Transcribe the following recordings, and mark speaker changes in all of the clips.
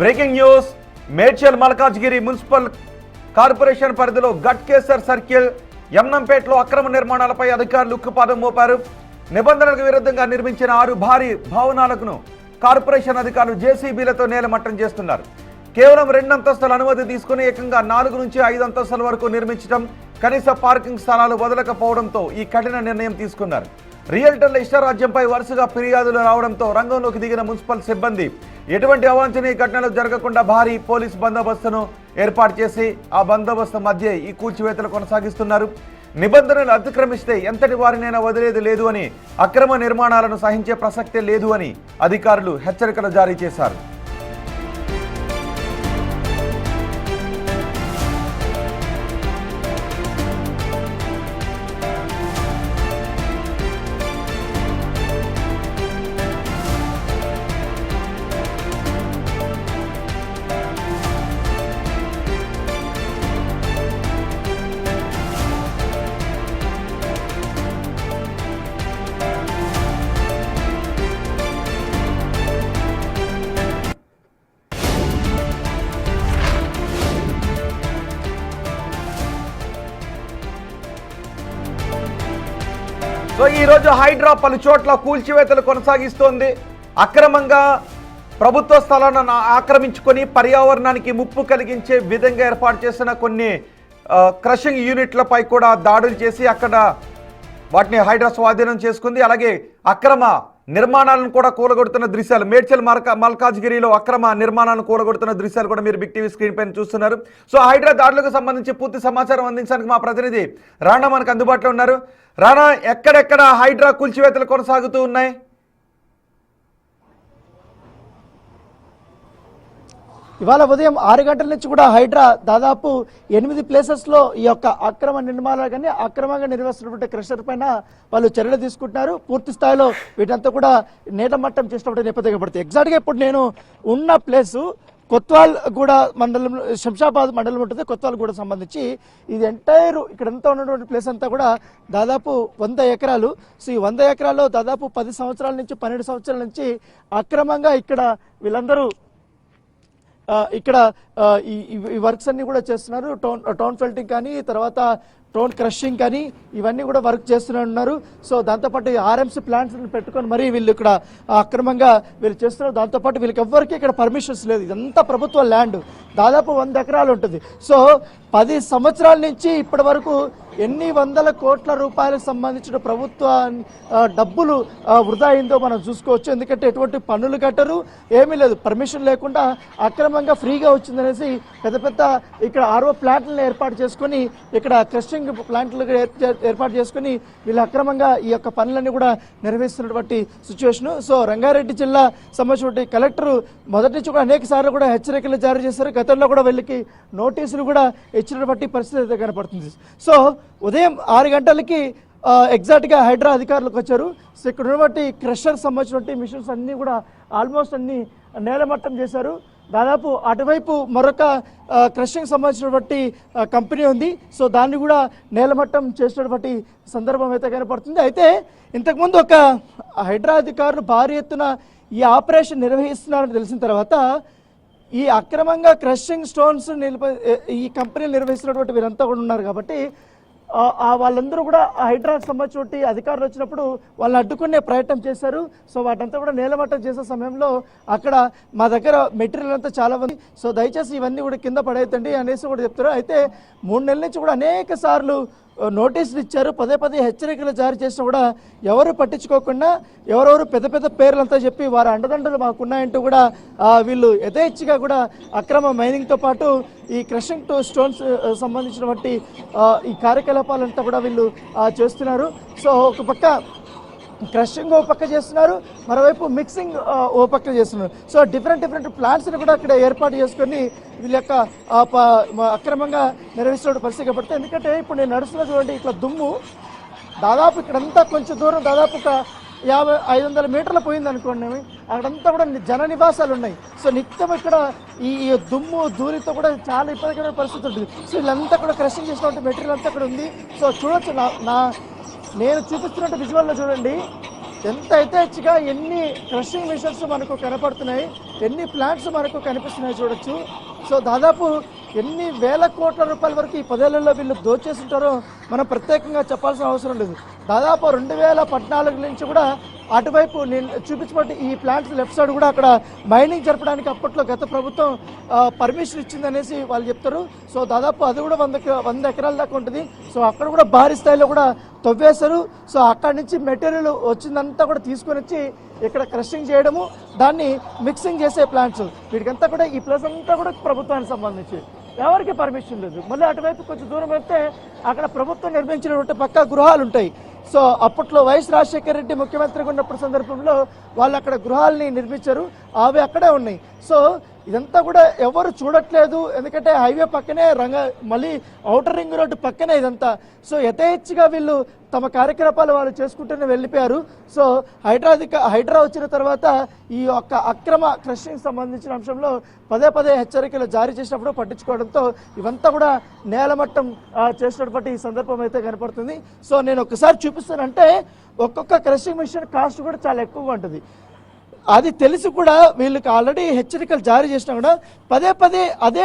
Speaker 1: Breaking news Medchal Malkajgiri municipal corporation పరిధిలో Ghatkesar circle యమ్నంపేటలో అక్రమ నిర్మాణాలపై అధికారులు ఉక్కుపాదం మోపారు. నిబంధనలకు విరుద్ధంగా నిర్మించిన 6 భారీ భవనాలను కార్పొరేషన్ అధికారులు జేసీబీలతో నేలమట్టం చేస్తున్నారు. కేవలం 2 అంతస్తుల అనుమతి తీసుకుని ఏకంగా 4 నుంచి 5 అంతస్తుల వరకు నిర్మించడం, కనీస పార్కింగ్ స్థలాలు వదలకపోవడంతో ఈ కఠిన నిర్ణయం తీసుకున్నారు. రియల్టర్ల ఇష్టరాజ్యంపై వరుసగా ఫిర్యాదులు రావడంతో రంగంలోకి దిగిన మున్సిపల్ సిబ్బంది ఎటువంటి అవాంఛనీయ ఘటనలు జరగకుండా భారీ పోలీస్ బందోబస్తును ఏర్పాటు చేసి ఆ బందోబస్తు మధ్య ఈ కూల్చివేతలు కొనసాగిస్తున్నారు. నిబంధనలు అతిక్రమిస్తే ఎంతటి వారినైనా వదిలేది లేదు అని, అక్రమ నిర్మాణాలను సహించే ప్రసక్తే లేదు అని అధికారులు హెచ్చరికలు జారీ చేశారు. సో ఈరోజు హైడ్రా పలు చోట్ల కూల్చివేతలు కొనసాగిస్తోంది. అక్రమంగా ప్రభుత్వ స్థలాలను ఆక్రమించుకొని పర్యావరణానికి ముప్పు కలిగించే విధంగా ఏర్పాటు చేసిన కొన్ని క్రషింగ్ యూనిట్లపై కూడా దాడులు చేసి అక్కడ వాటిని హైడ్రా స్వాధీనం చేసుకుంది. అలాగే అక్రమ నిర్మాణాలను కూడా కూలగొడుతున్న దృశ్యాలు, మేడ్చల్ మల్కాజ్గిరిలో అక్రమ నిర్మాణాలను కూలగొడుతున్న దృశ్యాలు కూడా మీరు బిగ్ టీవీ స్క్రీన్ పైన చూస్తున్నారు. సో హైడ్రా దాడులకు సంబంధించి పూర్తి సమాచారం అందించడానికి మా ప్రతినిధి రాణా మనకు అందుబాటులో ఉన్నారు. రాణా, ఎక్కడెక్కడ హైడ్రా కూల్చివేతలు కొనసాగుతూ ఉన్నాయి?
Speaker 2: ఇవాళ ఉదయం 6 గంటల నుంచి కూడా హైడ్రా దాదాపు 8 ప్లేసెస్లో ఈ యొక్క అక్రమ నిర్మాణాలు కానీ అక్రమంగా నిర్వహిస్తున్నటువంటి క్రషర్ పైన వాళ్ళు చర్యలు తీసుకుంటున్నారు. పూర్తి స్థాయిలో వీటంతా కూడా నేలమట్టం చేసినటువంటి నేపథ్యం పడుతుంది. ఎగ్జాక్ట్గా ఇప్పుడు నేను ఉన్న ప్లేసు కొత్వాల్ గూడ మండలం, శంషాబాద్ మండలం ఉంటుంది. కొత్వాల్ గూడ సంబంధించి ఇది ఎంటైర్ ఇక్కడంతా ఉన్నటువంటి ప్లేస్ అంతా కూడా దాదాపు 100 ఎకరాలు. సో ఈ 100 ఎకరాల్లో దాదాపు 10 సంవత్సరాల నుంచి 12 సంవత్సరాల నుంచి అక్రమంగా ఇక్కడ వీళ్ళందరూ ఇక్కడ ఈ వర్క్స్ అన్ని కూడా చేస్తున్నారు. టౌన్ ఫెల్టింగ్ కానీ, తర్వాత టౌన్ క్రషింగ్ కానీ ఇవన్నీ కూడా వర్క్ చేస్తున్నారు. సో దాంతోపాటు ఆర్ఎంసీ ప్లాంట్స్ పెట్టుకొని మరీ వీళ్ళు ఇక్కడ అక్రమంగా వీళ్ళు చేస్తున్నారు. దాంతోపాటు వీళ్ళకి ఎవ్వరికి ఇక్కడ పర్మిషన్స్ లేదు. ఇదంతా ప్రభుత్వ ల్యాండ్, దాదాపు 100 ఎకరాలు ఉంటుంది. సో 10 సంవత్సరాల నుంచి ఇప్పటి వరకు ఎన్ని వందల కోట్ల రూపాయలకు సంబంధించిన ప్రభుత్వ డబ్బులు వృధా అయిందో మనం చూసుకోవచ్చు. ఎందుకంటే ఎటువంటి పన్నులు కట్టరు, ఏమీ లేదు. పర్మిషన్ లేకుండా అక్రమంగా ఫ్రీగా వచ్చిందనేసి పెద్ద పెద్ద ఇక్కడ ఆర్ఓ ప్లాంట్లను ఏర్పాటు చేసుకొని, ఇక్కడ క్రషింగ్ ప్లాంట్లు ఏర్పాటు చేసుకుని వీళ్ళు అక్రమంగా ఈ యొక్క పనులన్నీ కూడా నిర్వహిస్తున్నటువంటి సిచ్యువేషన్. సో రంగారెడ్డి జిల్లా సంబంధించిన కలెక్టర్ మొదటి నుంచి కూడా అనేక సార్లు కూడా హెచ్చరికలు జారీ చేశారు. గతంలో కూడా వీళ్ళకి నోటీసులు కూడా ఇచ్చినటువంటి పరిస్థితి అయితే కనపడుతుంది. సో ఉదయం 6 గంటలకి ఎగ్జాక్ట్గా హైడ్రా అధికారులకు వచ్చారు. సో ఇక్కడ ఉన్నటువంటి క్రషర్ సంబంధించినటువంటి మిషన్స్ అన్నీ కూడా ఆల్మోస్ట్ అన్ని నేలమట్టం చేశారు. దాదాపు అటువైపు మరొక క్రషింగ్ సంబంధించినటువంటి కంపెనీ ఉంది. సో దాన్ని కూడా నేలమట్టం చేసినటువంటి సందర్భం అయితే కనపడుతుంది. అయితే ఇంతకుముందు ఒక హైడ్రా అధికారులు భారీ ఎత్తున ఈ ఆపరేషన్ నిర్వహిస్తున్నారని తెలిసిన తర్వాత ఈ అక్రమంగా క్రషింగ్ స్టోన్స్ ఈ కంపెనీలు నిర్వహిస్తున్నటువంటి వీరంతా కూడా ఉన్నారు. కాబట్టి వాళ్ళందరూ కూడా హైడ్రాకి సంబంధించిన అధికారులు వచ్చినప్పుడు వాళ్ళని అడ్డుకునే ప్రయత్నం చేశారు. సో వాటంతా కూడా నేలమట్టం చేసే సమయంలో అక్కడ మా దగ్గర మెటీరియల్ అంతా చాలా ఉంది, సో దయచేసి ఇవన్నీ కూడా కింద పడేయద్దండి అనేసి కూడా చెప్తారు. అయితే 3 నెలల నుంచి కూడా అనేక సార్లు నోటీసులు ఇచ్చారు, పదే హెచ్చరికలు జారీ చేసినా కూడా ఎవరు పట్టించుకోకుండా ఎవరెవరు పెద్ద పెద్ద పేర్లంతా చెప్పి వారి అండదండలు మాకున్నాయంటూ కూడా వీళ్ళు యథేచ్ఛగా కూడా అక్రమ మైనింగ్తో పాటు ఈ క్రషింగ్ స్టోన్స్ సంబంధించినటువంటి ఈ కార్యకలాపాలంతా కూడా వీళ్ళు చేస్తున్నారు. సో ఒక పక్క క్రషింగ్ ఓ పక్క చేస్తున్నారు, మరోవైపు మిక్సింగ్ ఓ పక్క చేస్తున్నారు. సో డిఫరెంట్ ప్లాంట్స్ని కూడా ఇక్కడ ఏర్పాటు చేసుకొని వీళ్ళ యొక్క అక్రమంగా నిర్వహిస్తున్న పరిస్థితి పడుతుంది. ఎందుకంటే ఇప్పుడు నేను నడుస్తున్న చూడండి, ఇట్లా దుమ్ము దాదాపు ఇక్కడంతా కొంచెం దూరం, దాదాపు ఒక 500 మీటర్లు పోయింది అనుకోండి. అక్కడంతా కూడా జన నివాసాలు ఉన్నాయి. సో నిత్యం ఇక్కడ ఈ దుమ్ము ధూళితో కూడా చాలా ఇబ్బందికరమైన పరిస్థితి ఉంటుంది. సో వీళ్ళంతా కూడా క్రషింగ్ చేసినటువంటి మెటీరియల్ అంతా ఇక్కడ ఉంది. సో చూడొచ్చు, నేను చూపిస్తున్నట్టు విజువల్లో చూడండి ఎంత యథేచ్ఛగా ఎన్ని క్రషింగ్ మిషన్స్ మనకు కనపడుతున్నాయి. ఎన్ని ప్లాంట్స్ మనకు కనిపిస్తున్నాయో చూడొచ్చు. సో దాదాపు ఎన్ని వేల కోట్ల రూపాయల వరకు ఈ 10 ఏళ్లలో వీళ్ళు దోచేస్తుంటారో మనం ప్రత్యేకంగా చెప్పాల్సిన అవసరం లేదు. దాదాపు 2014 నుంచి కూడా అటువైపు నేను చూపించబట్టి ఈ ప్లాంట్స్ లెఫ్ట్ సైడ్ కూడా అక్కడ మైనింగ్ జరపడానికి అప్పట్లో గత ప్రభుత్వం పర్మిషన్ ఇచ్చిందనేసి వాళ్ళు చెప్తారు. సో దాదాపు అది కూడా 100 ఎకరాల దాకా ఉంటుంది. సో అక్కడ కూడా భారీ స్థాయిలో కూడా తవ్వేశారు. సో అక్కడి నుంచి మెటీరియల్ వచ్చిందంతా కూడా తీసుకొని వచ్చి ఇక్కడ క్రషింగ్ చేయడము, దాన్ని మిక్సింగ్ చేసే ప్లాంట్స్, వీటికంతా కూడా ఈ ప్లేస్ అంతా కూడా ప్రభుత్వానికి సంబంధించి ఎవరికి పర్మిషన్ లేదు. మళ్ళీ అటువైపు కొంచెం దూరం వెళ్తే అక్కడ ప్రభుత్వం నిర్మించినటువంటి పక్కా గృహాలు ఉంటాయి. సో అప్పట్లో వైఎస్ రాజశేఖర రెడ్డి ముఖ్యమంత్రిగా ఉన్నప్పుడు సందర్భంలో వాళ్ళు అక్కడ గృహాలని నిర్మించారు, అవి అక్కడే ఉన్నాయి. సో ఇదంతా కూడా ఎవరు చూడట్లేదు, ఎందుకంటే హైవే పక్కనే మళ్ళీ ఔటర్ రింగ్ రోడ్డు పక్కనే ఇదంతా. సో యథేచ్ఛగా వీళ్ళు తమ కార్యకలాపాలు వాళ్ళు చేసుకుంటూనే వెళ్ళిపోయారు. సో హైడ్రా వచ్చిన తర్వాత ఈ యొక్క అక్రమ క్రషింగ్ సంబంధించిన అంశంలో పదే హెచ్చరికలు జారీ చేసినప్పుడు పట్టించుకోవడంతో ఇవంతా కూడా నేలమట్టం చేసినటువంటి ఈ సందర్భం అయితే కనపడుతుంది. సో నేను ఒకసారి చూపిస్తానంటే ఒక్కొక్క క్రషింగ్ మిషన్ కాస్ట్ కూడా చాలా ఎక్కువగా ఉంటుంది. అది తెలిసి కూడా వీళ్ళకి ఆల్రెడీ హెచ్చరికలు జారీ చేసినా కూడా పదే అదే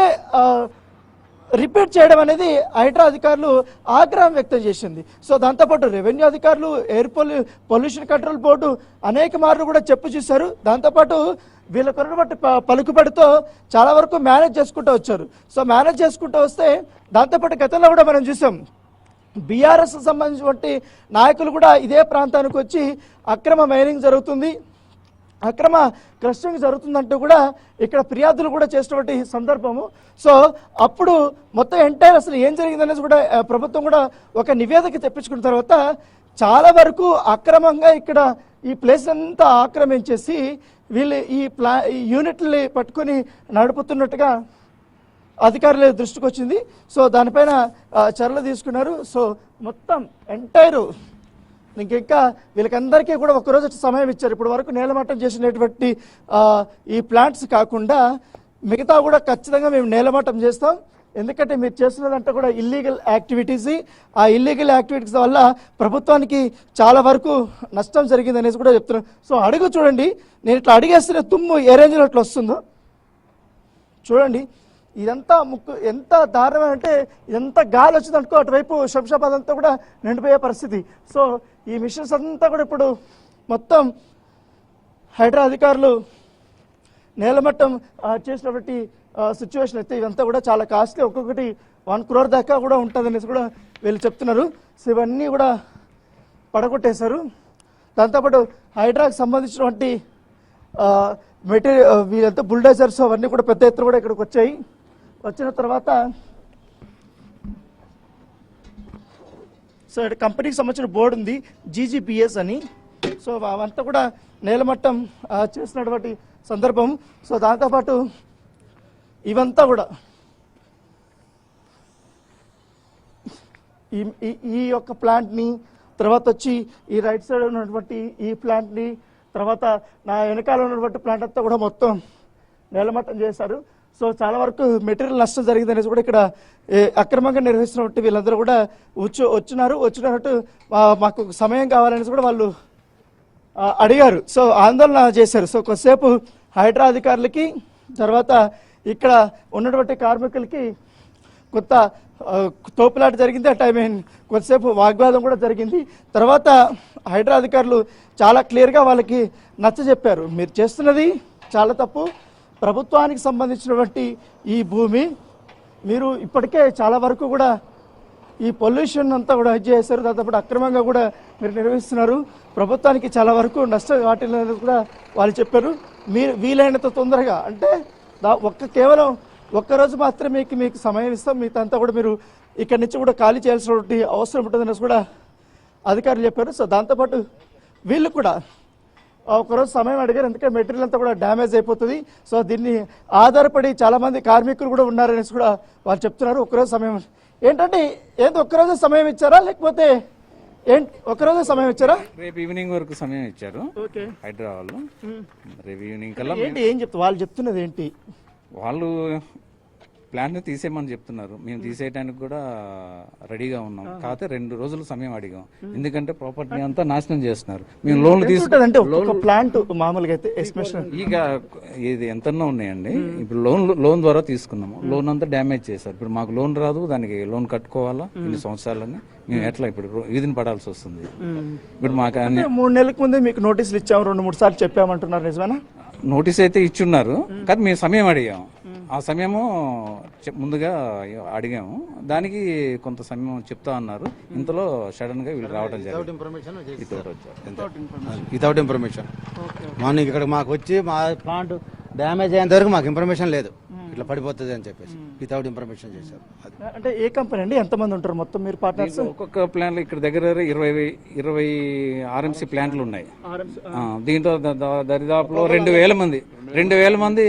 Speaker 2: రిపీట్ చేయడం అనేది హైడ్రా అధికారులు ఆగ్రహం వ్యక్తం చేసింది. సో దాంతోపాటు రెవెన్యూ అధికారులు, ఎయిర్ పొల్యూషన్ కంట్రోల్ బోర్డు అనేక మార్లు కూడా చెప్పు చూశారు. దాంతోపాటు వీళ్ళకున్నటువంటి పలుకుబడితో చాలా వరకు మేనేజ్ చేసుకుంటూ వచ్చారు. సో మేనేజ్ చేసుకుంటూ వస్తే దాంతోపాటు గతంలో కూడా మనం చూసాం, బీఆర్ఎస్ సంబంధించినటువంటి నాయకులు కూడా ఇదే ప్రాంతానికి వచ్చి అక్రమ మైనింగ్ జరుగుతుంది, అక్రమ క్రషింగ్ జరుగుతుందంటూ కూడా ఇక్కడ ఫిర్యాదులు కూడా చేసినటువంటి సందర్భము. సో అప్పుడు మొత్తం ఎంటైర్ అసలు ఏం జరిగిందనేది కూడా ప్రభుత్వం కూడా ఒక నివేదిక తెప్పించుకున్న తర్వాత చాలా వరకు అక్రమంగా ఇక్కడ ఈ ప్లేస్ అంతా ఆక్రమించేసి వీళ్ళు ఈ యూనిట్ని పట్టుకొని నడుపుతున్నట్టుగా అధికారుల దృష్టికి వచ్చింది. సో దానిపైన చర్యలు తీసుకున్నారు. సో మొత్తం ఎంటైరు ఇంకా వీళ్ళకందరికీ కూడా ఒకరోజు సమయం ఇచ్చారు. ఇప్పుడు వరకు నేలమట్టం చేసినటువంటి ఈ ప్లాంట్స్ కాకుండా మిగతా కూడా ఖచ్చితంగా మేము నేలమట్టం చేస్తాం, ఎందుకంటే మీరు చేస్తున్నదంటే కూడా ఇల్లీగల్ యాక్టివిటీస్. ఆ ఇల్లీగల్ యాక్టివిటీస్ వల్ల ప్రభుత్వానికి చాలా వరకు నష్టం జరిగింది అనేసి కూడా చెప్తున్నాను. సో అడుగు చూడండి, నేను ఇట్లా అడిగేస్తున్న తుమ్ము ఏ రేంజ్లో ఇట్లా వస్తుందో చూడండి. ఇదంతా ఎంత దారుణం అంటే ఎంత గాలి వచ్చిందనుకో అటువైపు శంషాబాద్ అంతా కూడా నిండిపోయే పరిస్థితి. సో ఈ మిషన్స్ అంతా కూడా ఇప్పుడు మొత్తం హైడ్రా అధికారులు నేలమట్టం చేసినటువంటి సిచ్యువేషన్ అయితే ఇవంతా కూడా చాలా కాస్ట్లీ, ఒక్కొక్కటి 1 crore దాకా కూడా ఉంటుంది అనేసి కూడా వీళ్ళు చెప్తున్నారు. సో ఇవన్నీ కూడా పడగొట్టేశారు. దాంతోపాటు హైడ్రాకి సంబంధించినటువంటి మెటీరియల్ వీళ్ళంతా బుల్డోజర్స్ అవన్నీ కూడా పెద్ద ఎత్తున కూడా ఇక్కడికి వచ్చాయి. వచ్చిన తర్వాత సో ఇక్కడ కంపెనీకి సంబంధించిన బోర్డు ఉంది GGBS అని. సో అవంతా కూడా నేలమట్టం చేసినటువంటి సందర్భం. సో దాంతోపాటు ఇవంతా కూడా ఈ యొక్క ప్లాంట్ని, తర్వాత వచ్చి ఈ రైట్ సైడ్ ఉన్నటువంటి ఈ ప్లాంట్ని, తర్వాత నా వెనకాల ఉన్నటువంటి ప్లాంట్ అంతా కూడా మొత్తం నేలమట్టం చేశారు. సో చాలా వరకు మెటీరియల్ నష్టం జరిగిందనేసి కూడా ఇక్కడ అక్రమంగా నిర్వహిస్తున్నట్టు వీళ్ళందరూ కూడా వచ్చినట్టు మాకు సమయం కావాలనేసి కూడా వాళ్ళు అడిగారు. సో ఆందోళన చేశారు. సో కొద్దిసేపు హైడ్రా అధికారులకి, తర్వాత ఇక్కడ ఉన్నటువంటి కార్మికులకి కొత్త తోపులాట జరిగింది. కొద్దిసేపు వాగ్వాదం కూడా జరిగింది. తర్వాత హైడ్రా అధికారులు చాలా క్లియర్గా వాళ్ళకి నచ్చజెప్పారు, మీరు చేస్తున్నది చాలా తప్పు, ప్రభుత్వానికి సంబంధించినటువంటి ఈ భూమి మీరు ఇప్పటికే చాలా వరకు కూడా ఈ పొల్యూషన్ అంతా కూడా చేశారు, దాంతోపాటు అక్రమంగా కూడా మీరు నిర్వహిస్తున్నారు, ప్రభుత్వానికి చాలా వరకు నష్టం వాటిల్లని కూడా వాళ్ళు చెప్పారు. మీరు వీలైనంత తొందరగా అంటే కేవలం ఒక్కరోజు మాత్రమే మీకు సమయం ఇస్తాం, మిగతా కూడా మీరు ఇక్కడి నుంచి కూడా ఖాళీ చేయాల్సినటువంటి అవసరం ఉంటుందనేసి కూడా అధికారులు చెప్పారు. సో దాంతోపాటు వీళ్ళు కూడా ఒకరోజు సమయం అడిగారు, ఎందుకంటే మెటీరియల్ అంతా కూడా డ్యామేజ్ అయిపోతుంది. సో దీన్ని ఆధారపడి చాలామంది కార్మికులు కూడా ఉన్నారనేసి కూడా వాళ్ళు చెప్తున్నారు. ఒకరోజు సమయం ఏంటంటే ఒక్కరోజు సమయం ఇచ్చారా లేకపోతే ఏంటి? ఒకరోజు సమయం ఇచ్చారా?
Speaker 3: రేపు ఈవినింగ్ వరకు సమయం ఇచ్చారు హైడ్రా వాళ్ళు. రేపు ఈవినింగ్ కల్లా
Speaker 2: ఏం చెప్తారు వాళ్ళు చెప్తున్నది ఏంటి?
Speaker 3: వాళ్ళు ప్లాన్ తీసేయమని చెప్తున్నారు. మేము తీసేయడానికి కూడా రెడీగా ఉన్నాం. కాకపోతే 2 రోజులు సమయం అడిగాం. ఎందుకంటే ప్రాపర్టీ అంతా నాశనం చేస్తున్నారు. మేము లోన్లు
Speaker 2: అంటే ఒక్కొక్క ప్లాంట్ మామూలుగా అయితే ఎస్టిమేషన్
Speaker 3: ఇక ఇది ఎంతనో ఉన్నాయండి. ఇప్పుడు లోన్ ద్వారా తీసుకున్నాము. లోన్ అంతా డ్యామేజ్ చేశారు. ఇప్పుడు మాకు లోన్ రాదు, దానికి లోన్ కట్టుకోవాలా ఇన్ని సంవత్సరాలని. మేము ఎట్లా ఇప్పుడు వీధిని పడాల్సి వస్తుంది. ఇప్పుడు మాకు
Speaker 2: 3 నెలలకు ముందే మీకు నోటీసులు ఇచ్చాము, 2-3 సార్లు చెప్పామంటున్నారు, నిజమేనా?
Speaker 3: నోటీస్ అయితే ఇచ్చున్నారు, కానీ మేము సమయం అడిగాము. ఆ సమయము ముందుగా అడిగాము, దానికి కొంత సమయం చెప్తా అన్నారు. ఇంతలో సడన్ గా వీళ్ళు రావడం జరిగింది.
Speaker 4: వితౌట్ ఇన్ఫర్మేషన్ మార్నింగ్ ఇక్కడ మాకు వచ్చి మా ప్లాంట్ డ్యామేజ్ అయ్యేంత వరకు మాకు ఇన్ఫర్మేషన్ లేదు, ఇట్లా పడిపోతుంది అని చెప్పేసి వితౌట్ ఇన్ఫర్మేషన్ చేశారు.
Speaker 2: అంటే ఏ కంపెనీ అండి, ఎంతమంది ఉంటారు మొత్తం మీరు పార్ట్నర్స్?
Speaker 3: ఒక్కొక్క ప్లాంట్ ఇక్కడ దగ్గర 20 ఆర్ఎంసీ ప్లాంట్లు ఉన్నాయి. దీంతో దరిదాపులో 2,000 మంది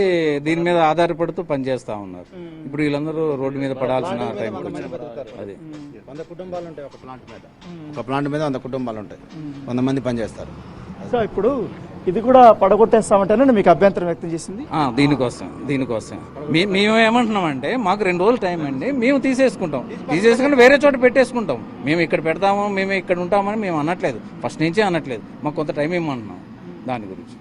Speaker 3: దీని మీద ఆధారపడుతూ పనిచేస్తా ఉన్నారు. ఇప్పుడు వీళ్ళందరూ రోడ్డు మీద పడాల్సిన టైం అది
Speaker 4: 100 కుటుంబాలు ఉంటాయి ఒక ప్లాంట్ మీద. 100 కుటుంబాలు ఉంటాయి, 100 మంది పనిచేస్తారు.
Speaker 2: సో ఇప్పుడు ఇది కూడా పడగొట్టేస్తామంటేనే మీకు అభ్యంతరం వ్యక్తం చేసింది.
Speaker 3: దీనికోసం మేము ఏమంటున్నామంటే మాకు 2 రోజులు టైం అండి, మేము తీసేసుకుని వేరే చోట పెట్టేసుకుంటాం. మేము ఇక్కడ పెడతాము, మేము ఇక్కడ ఉంటామని మేము అనట్లేదు, ఫస్ట్ నుంచే అనట్లేదు. మాకు కొంత టైం ఇవ్వమంటున్నాం దాని గురించి.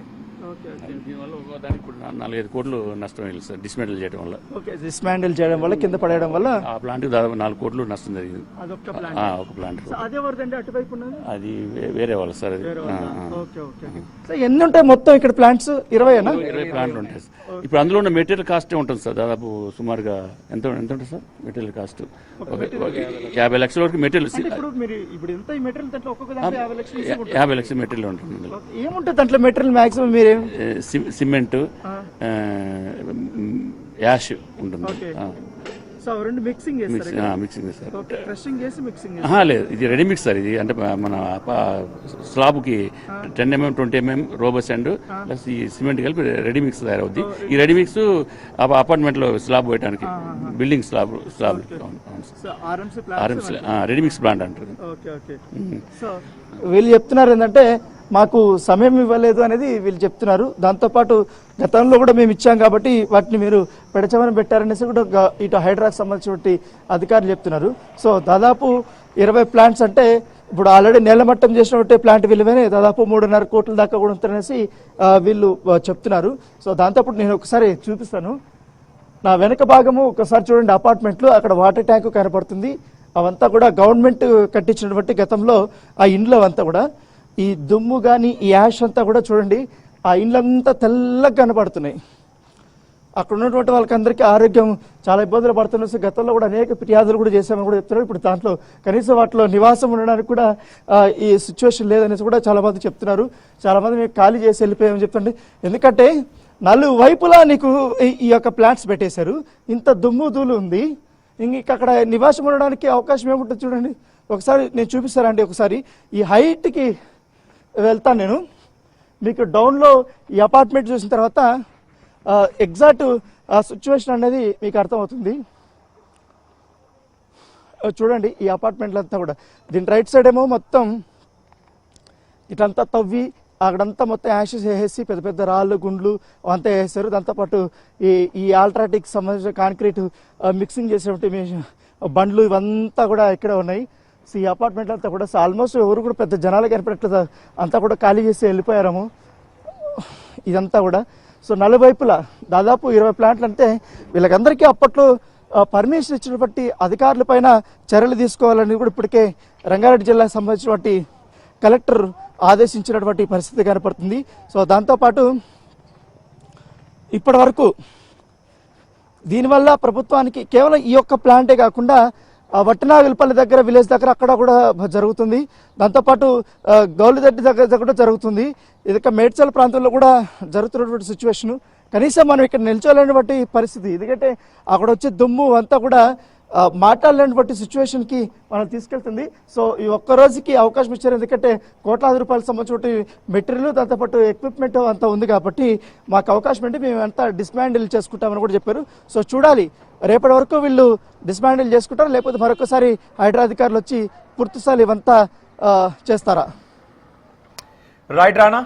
Speaker 5: దీనివల్ల దానికి ఇప్పుడు 4-5 కోట్లు నష్టం అయింది సార్, డిస్మాంటిల్ చేయడం వల్ల.
Speaker 2: డిస్మాంటిల్ చేయడం వల్ల, కింద పడేయడం వల్ల
Speaker 5: ఆ ప్లాంట్ దాదాపు 4 కోట్లు నష్టం జరిగింది. ఒక ప్లాంట్ అది వేరే వాళ్ళు సార్. అది
Speaker 2: ఎన్ని ఉంటాయి మొత్తం ఇక్కడ ప్లాంట్స్? 20
Speaker 5: ప్లాంట్లు ఉంటాయి. ఇప్పుడు అందులో ఉన్న మెటీరియల్ కాస్ట్ ఉంటుంది సార్, దాదాపు సుమారుగా ఎంత ఉంటుంది సార్ మెటీరియల్ కాస్ట్? 50 లక్షల వరకు మెటీరియల్. 50 లక్షల మెటీరియల్ ఉంటుంది.
Speaker 2: ఏముంటుంది దాంట్లో మెటీరియల్ మాక్సిమం? మీరు
Speaker 5: సిమెంట్, యాష్ ఉంటుంది.
Speaker 2: మిక్సింగ్
Speaker 5: లేదు, ఇది రెడీ మిక్స్ సార్. ఇది అంటే మన స్లాబ్ కి 10 mm 20 mm robo sand plus ఈ సిమెంట్ కలిపి రెడీ మిక్స్ తయారవుద్ది. ఈ రెడీ మిక్స్ అపార్ట్మెంట్ లో స్లాబ్ వేయడానికి, building slab ready mix plant అంటారు.
Speaker 2: వీళ్ళు చెప్తున్నారు ఏంటంటే మాకు సమయం ఇవ్వలేదు అనేది వీళ్ళు చెప్తున్నారు. దాంతోపాటు గతంలో కూడా మేము ఇచ్చాం కాబట్టి వాటిని మీరు పెడచమని పెట్టారనేసి కూడా ఇటు హైడ్రాకి సంబంధించిన అధికారులు చెప్తున్నారు. సో దాదాపు 20 ప్లాంట్స్ అంటే ఇప్పుడు ఆల్రెడీ నేలమట్టం చేసినట్టే ప్లాంట్ విలువనే దాదాపు 3.5 కోట్ల దాకా కూడా ఉంటుందనేసి వీళ్ళు చెప్తున్నారు. సో దాంతోపాటు నేను ఒకసారి చూపిస్తాను. నా వెనక భాగము ఒకసారి చూడండి, అపార్ట్మెంట్లు, అక్కడ వాటర్ ట్యాంకు కనపడుతుంది. అవంతా కూడా గవర్నమెంట్ కట్టించినటువంటి గతంలో ఆ ఇండ్లు అవంతా కూడా ఈ దుమ్ము కానీ ఈ యాష్ అంతా కూడా చూడండి, ఆ ఇండ్లంతా తెల్లగా కనపడుతున్నాయి. అక్కడ ఉన్నటువంటి వాళ్ళకందరికీ ఆరోగ్యం చాలా ఇబ్బందులు పడుతున్నారు. గతంలో కూడా అనేక ఫిర్యాదులు కూడా చేశామని కూడా చెప్తున్నారు. ఇప్పుడు దాంట్లో కనీసం వాటిలో నివాసం ఉండడానికి కూడా ఈ సిచ్యువేషన్ లేదనేసి కూడా చాలామంది చెప్తున్నారు. చాలామంది మేము ఖాళీ చేసి వెళ్ళిపోయామని చెప్తుండే. ఎందుకంటే 4 వైపులా నీకు ఈ యొక్క ప్లాంట్స్ పెట్టేశారు, ఇంత దుమ్ము ధూళి ఉంది, ఇంక అక్కడ నివాసం ఉండడానికి అవకాశం ఏముంటుంది చూడండి. ఒకసారి నేను చూపిస్తానండి. ఒకసారి ఈ హైట్కి వెళ్తాను నేను, మీకు డౌన్లో ఈ అపార్ట్మెంట్ చూసిన తర్వాత ఎగ్జాక్ట్ సిచ్యువేషన్ అనేది మీకు అర్థమవుతుంది. చూడండి ఈ అపార్ట్మెంట్లంతా కూడా, దీని రైట్ సైడ్ ఏమో మొత్తం ఇట్లంతా తవ్వి అక్కడంతా మొత్తం యాషెస్ వేసేసి పెద్ద పెద్ద రాళ్ళు గుండ్లు అంతా వేసారు. దాంతోపాటు ఈ ఆల్ట్రాటిక్ సంబంధించిన కాంక్రీట్ మిక్సింగ్ చేసినటువంటి బండ్లు ఇవంతా కూడా ఇక్కడే ఉన్నాయి. సో ఈ అపార్ట్మెంట్ అంతా కూడా ఆల్మోస్ట్ ఎవరు కూడా పెద్ద జనాలు కనిపెట్టలేదు, అంతా కూడా ఖాళీ చేసి వెళ్ళిపోయాము ఇదంతా కూడా. సో నలువైపులా దాదాపు 20 ప్లాంట్లు అంటే వీళ్ళకందరికీ అప్పట్లో పర్మిషన్ ఇచ్చినటువంటి అధికారుల పైన చర్యలు తీసుకోవాలని కూడా ఇప్పటికే రంగారెడ్డి జిల్లాకు సంబంధించినటువంటి కలెక్టర్ ఆదేశించినటువంటి పరిస్థితి కనపడుతుంది. సో దాంతోపాటు ఇప్పటి వరకు దీనివల్ల ప్రభుత్వానికి కేవలం ఈ యొక్క ప్లాంటే కాకుండా వట్టినాగులపల్లి దగ్గర విలేజ్ దగ్గర అక్కడ కూడా జరుగుతుంది. దాంతోపాటు గౌలిదడ్డి దగ్గర కూడా జరుగుతుంది. ఇక మేడ్చల్ ప్రాంతంలో కూడా జరుగుతున్నటువంటి సిచ్యువేషన్. కనీసం మనం ఇక్కడ నిల్చోలేనటువంటి పరిస్థితి, ఎందుకంటే అక్కడ వచ్చే దుమ్ము అంతా కూడా మాట్లాడలేనటువంటి సిచ్యువేషన్కి మనం తీసుకెళ్తుంది. సో ఈ ఒక్క రోజుకి అవకాశం ఇచ్చారు, ఎందుకంటే కోట్లాది రూపాయలకు సంబంధించిన మెటీరియల్ దాంతోపాటు ఎక్విప్మెంట్ అంతా ఉంది కాబట్టి మాకు అవకాశం అంటే మేము అంతా డిస్మాండిల్ చేసుకుంటామని కూడా చెప్పారు. సో చూడాలి రేపటి వరకు వీళ్ళు డిస్మాండిల్ చేసుకుంటారా, లేకపోతే మరొకసారి హైడ్రా అధికారులు వచ్చి పూర్తిస్థాయి ఇవంతా చేస్తారా?
Speaker 1: రైట్ రానా?